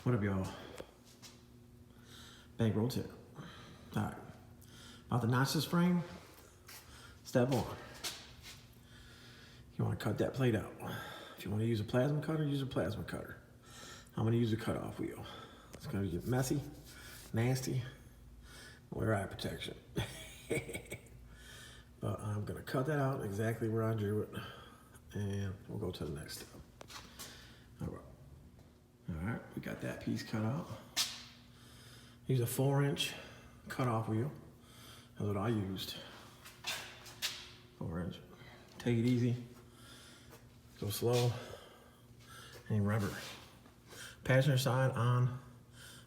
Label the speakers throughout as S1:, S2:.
S1: What up, y'all? Bankroll tip. All right. About to notch this frame. Step one. You want to cut that plate out. If you want to use a plasma cutter, use a plasma cutter. I'm going to use a cutoff wheel. It's going to get messy, nasty. Wear eye protection. But I'm going to cut that out exactly where I drew it. And we'll go to the next step. All right, we got that piece cut out. Use a 4-inch cutoff wheel. That's what I used. 4-inch. Take it easy. Go slow. And remember, passenger side on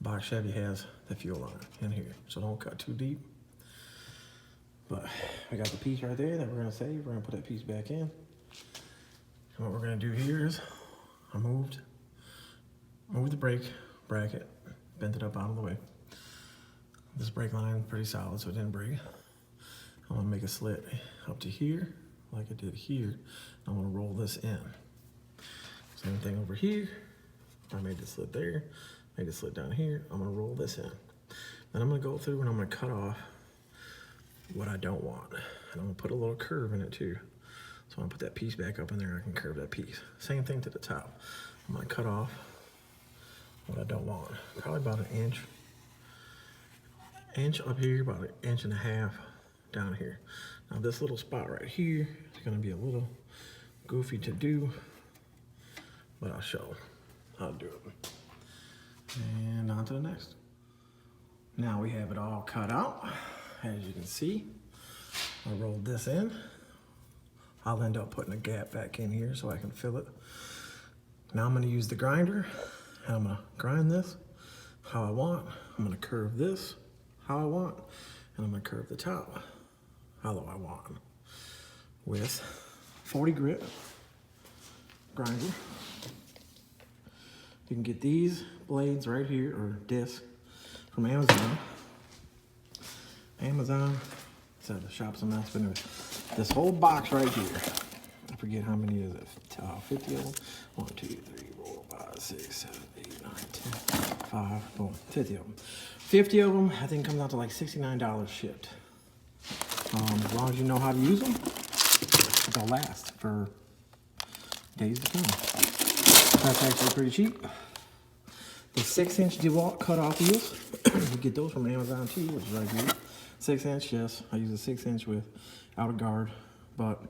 S1: box Chevy has the fuel line in here, so don't cut too deep. But I got the piece right there that we're gonna save. We're gonna put that piece back in. And what we're gonna do here is I moved the brake bracket, bent it up out of the way. This brake line pretty solid, so it didn't break. I'm gonna make a slit up to here, like I did here. I'm gonna roll this in. Same thing over here. I made the slit there, made a slit down here. I'm gonna roll this in. Then I'm gonna go through and I'm gonna cut off what I don't want. And I'm gonna put a little curve in it too. So I'm gonna put that piece back up in there, I can curve that piece. Same thing to the top. I'm gonna cut off what I don't want. Probably about an inch up here, about 1.5 inches down here. Now this little spot right here is gonna be a little goofy to do, but I'll show how to do it. And on to the next. Now we have it all cut out. As you can see, I rolled this in. I'll end up putting a gap back in here so I can fill it. Now I'm gonna use the grinder. And I'm gonna grind this how I want. I'm gonna curve this how I want. And I'm gonna curve the top how I want. With 40 grit grinder. You can get these blades right here, or discs, from Amazon. So the shop's a mess, but anyway, this whole box right here, I forget how many is it, 50 of them? 1, 2, 3, 4, 5, 6, 7, 8, 9, 10, 5, boom, 50 of them. 50 of them, I think comes out to like $69 shipped. As long as you know how to use them, they'll last for days to come. That's actually pretty cheap. The 6-inch DeWalt cutoff wheels, you get those from Amazon too, which is right here. 6-inch, yes, I use a 6-inch with outer guard, but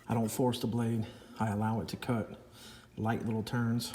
S1: I don't force the blade. I allow it to cut light little turns,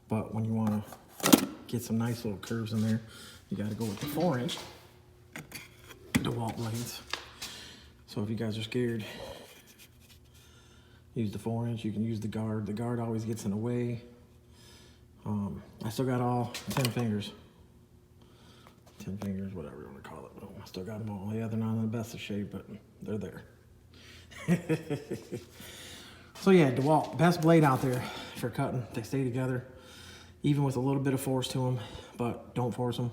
S1: but when you want to get some nice little curves in there, you got to go with the 4-inch DeWalt blades. So if you guys are scared, use the 4-inch. You can use the guard. The guard always gets in the way. I still got all 10 fingers. 10 fingers, whatever you want to call it. I still got them all. Yeah, they're not in the best of shape, but they're there. So yeah, DeWalt, best blade out there for cutting. They stay together, even with a little bit of force to them, but don't force them.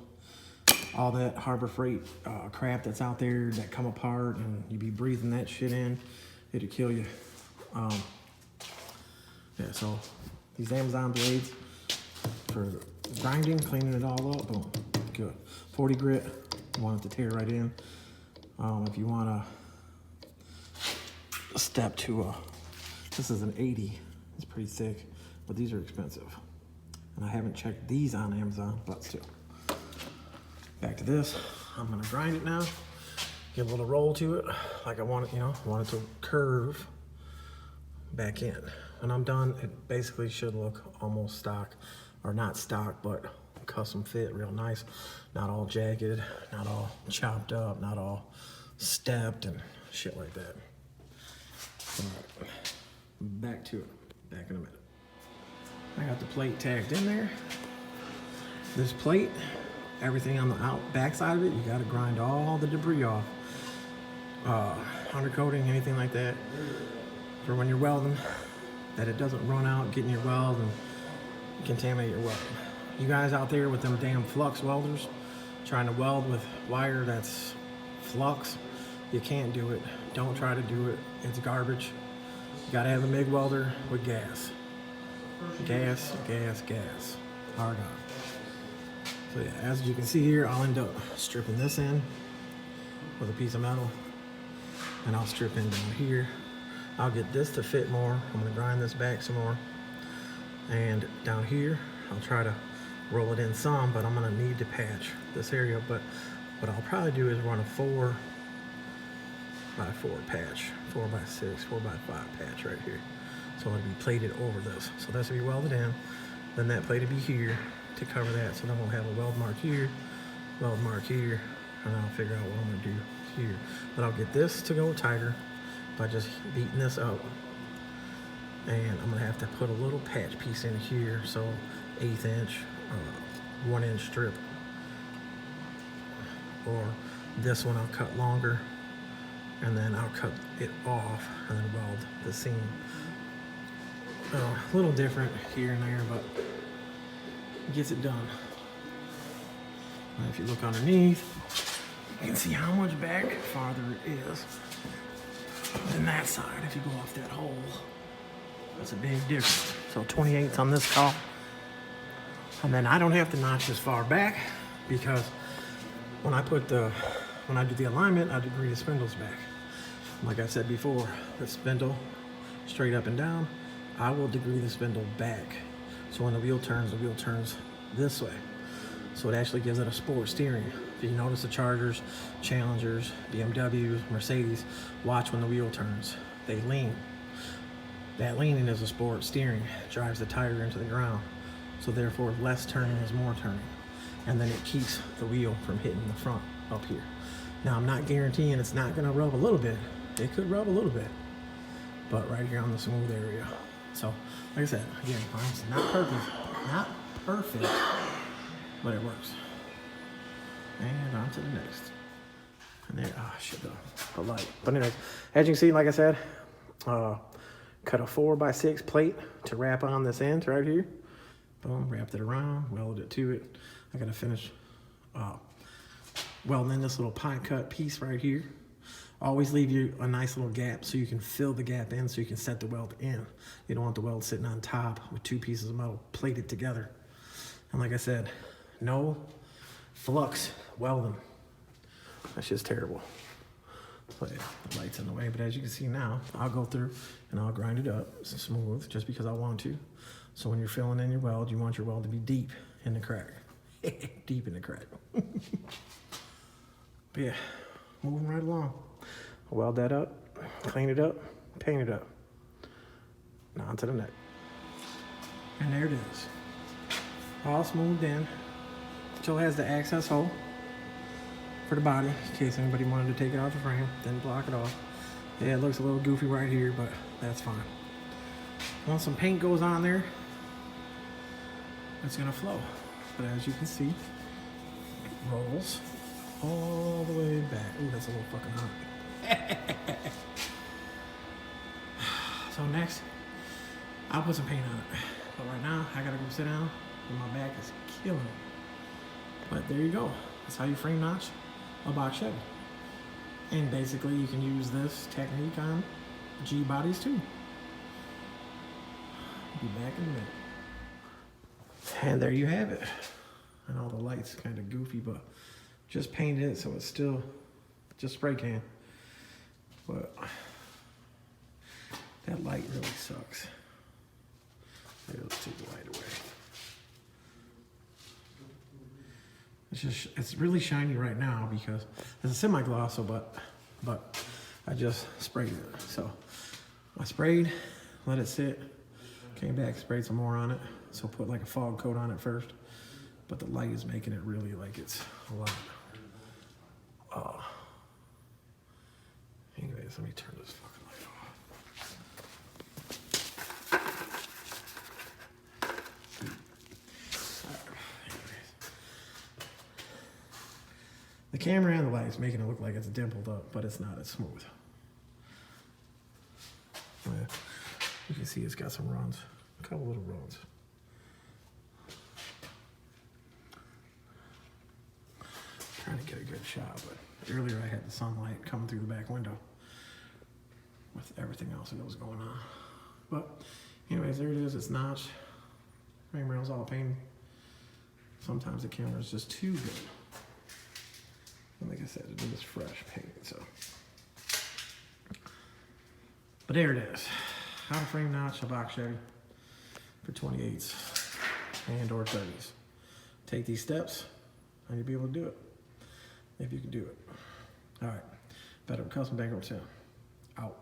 S1: All that Harbor Freight crap that's out there that come apart and you be breathing that shit in, it'll kill you. Yeah, so these Amazon blades for grinding, cleaning it all up, boom, good. 40 grit, you want it to tear right in. If you want a step to this is an 80, it's pretty thick, but these are expensive. And I haven't checked these on Amazon, but still. Back to this, I'm gonna grind it now, get a little roll to it, like I want it, I want it to curve back in. When I'm done, it basically should look almost stock, or not stock, but custom fit, real nice. Not all jagged, not all chopped up, not all stepped and shit like that. All right, back to it, back in a minute. I got the plate tacked in there. This plate, everything on the back side of it, you gotta grind all the debris off. Undercoating, anything like that, for when you're welding, that it doesn't run out, get in your weld and contaminate your weld. You guys out there with them damn flux welders, trying to weld with wire that's flux, you can't do it. Don't try to do it, it's garbage. You gotta have a MIG welder with gas. Gas, gas, gas. Argon. So yeah, as you can see here, I'll end up stripping this in with a piece of metal, and I'll strip in down here. I'll get this to fit more. I'm gonna grind this back some more. And down here, I'll try to roll it in some, but I'm gonna need to patch this area. But what I'll probably do is run a 4x4 patch, 4x6, 4x5 patch right here. So it'll be plated over this. So this will be welded in. Then that plate will be here to cover that. So then we'll have a weld mark here, and I'll figure out what I'm gonna do here. But I'll get this to go tighter by just beating this out. And I'm gonna have to put a little patch piece in here. So 1/8 inch, 1 inch strip. Or this one I'll cut longer, and then I'll cut it off and then weld the seam. A little different here and there, but it gets it done. And if you look underneath, you can see how much back farther it is than that side. If you go off that hole, that's a big difference. So 28 on this call. And then I don't have to notch this far back, because when I do the alignment, I degree the spindles back. Like I said before, the spindle straight up and down, I will degree the spindle back. So when the wheel turns this way. So it actually gives it a sport steering. If you notice the Chargers, Challengers, BMWs, Mercedes, watch when the wheel turns, they lean. That leaning is a sport steering. It drives the tire into the ground. So therefore, less turning is more turning. And then it keeps the wheel from hitting the front up here. Now, I'm not guaranteeing it's not gonna rub a little bit. It could rub a little bit, but right here on the smooth area. So, like I said, again, it's not perfect, but it works. And on to the next. And there, shit, the light. But anyways, as you can see, like I said, cut a 4x6 plate to wrap on this end right here. Boom, wrapped it around, welded it to it. I gotta finish welding in this little pie cut piece right here. Always leave you a nice little gap so you can fill the gap in, so you can set the weld in. You don't want the weld sitting on top with 2 pieces of metal plated together. And like I said, no flux welding. That's just terrible. So yeah, the light's in the way, but as you can see now, I'll go through and I'll grind it up smooth just because I want to. So when you're filling in your weld, you want your weld to be deep in the crack. Deep in the crack. But yeah, moving right along. Weld that up, clean it up, paint it up. Now on to the neck. And there it is. All smoothed in. Still has the access hole for the body, in case anybody wanted to take it off the frame. Didn't block it off. Yeah, it looks a little goofy right here, but that's fine. Once some paint goes on there, it's gonna flow. But as you can see, it rolls all the way back. Ooh, that's a little fucking hot. So next, I'll put some paint on it. But right now, I gotta go sit down, and my back is killing it. But there you go. That's how you frame notch a box Chevy. And basically, you can use this technique on G bodies too. Be back in a minute. And there you have it. And all the lights kind of goofy, but just painted it so it's still just spray can. But that light really sucks. Maybe let's take the light away. It's really shiny right now because it's a semi-gloss, so but I just sprayed it. So I sprayed, let it sit, came back, sprayed some more on it. So put like a fog coat on it first. But the light is making it really like it's a lot. Anyways, let me turn this fucking light off. Anyways. The camera and the light is making it look like it's dimpled up, but it's not, it's smooth. Yeah. You can see it's got some runs, a couple little runs. Trying to get a good shot, but earlier I had the sunlight coming through the back window with everything else that was going on. But anyways, there it is, it's notched. Frame rail's all painted. sometimes the camera is just too good. And like I said, it is fresh paint, so. But there it is. How to frame notch a box Chevy for 28s and or 30s. Take these steps and you'll be able to do it. If you can do it. All right. Better Custom Bankroll 10. Out.